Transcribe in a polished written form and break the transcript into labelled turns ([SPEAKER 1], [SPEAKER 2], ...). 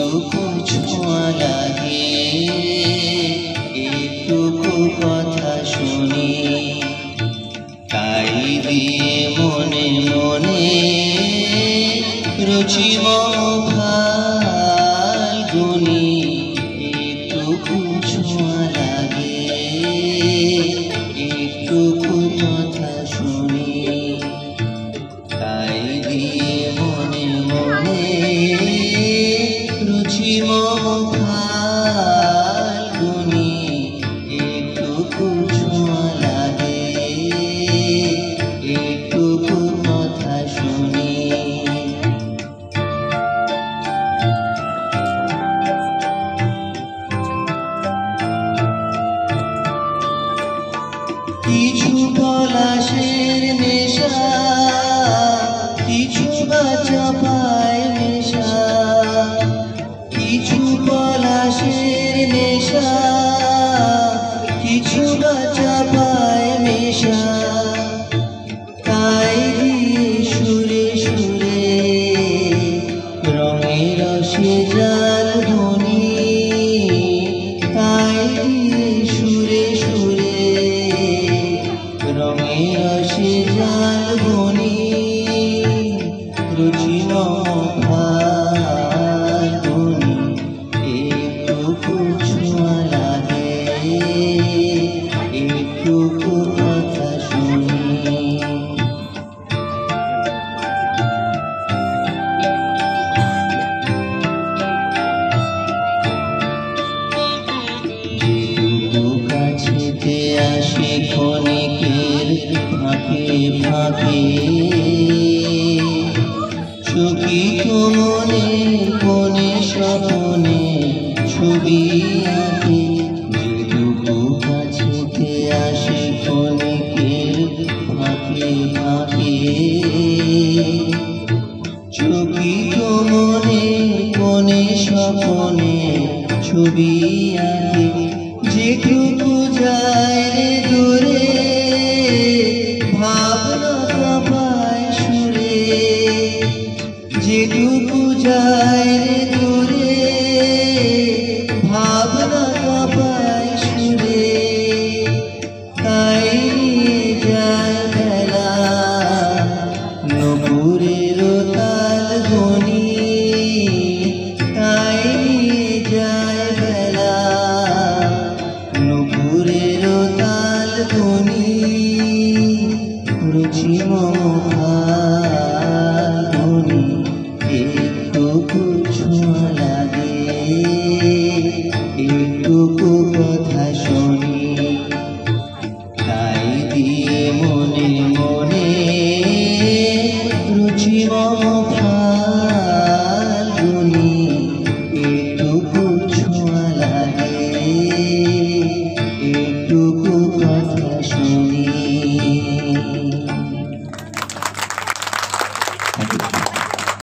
[SPEAKER 1] যেটুকু ছোঁয়া লাগে এটুকু কথা শুনি, তাই দিয়ে মনে মনে রুচিম ফাল্গুনি। এটুকু ছোঁয়া লাগে এটুকু কথা শুনি, তাই দিয়ে মনে মনে রুচিম ফাল্গুনি। এটুকু ছোঁয়া লাগে এটুকু কথা শুনি। কিছু পলাশের নেশা, কিছু বা চাপায় নেশা, কিছু পলাশের নেশা, কিছু বা চাপায় নেশা। তাই দিয়ে সুরে সুরে রঙের রসে জাল ধ্বনি, তাই দিয়ে সুরে সুরে রঙের রসে জাল ধ্বনি। রুচিম ফাল্গুনি এটুকু ছোঁয়া লাগে এটুকু কথা শুনি। যেটুকু কাছেতে আসে ক্ষণিকের ফাঁকে ফাঁকে, চকিত মনে কোণে স্বপনে ছবি আঁকে। যেটুকু কাছেতে আসে ক্ষণিকের ফাঁকে ফাঁকে, চকিত মনে কোণে স্বপনে ছবি আঁকে। যেটুকু যায় রে দূরে ভাবনা কাঁপায় সুরে, যেটুকু যায় রে দূরে ভাবনা কাঁপায় সুরে। তাই নিয়ে যায় বেলা নূপুরের তাল ধ্বনি, তাই নিয়ে যায় বেলা নূপুরের তাল ধ্বনি। রুচিম ফাল্গুনি এটুকু ছোঁয়া লাগে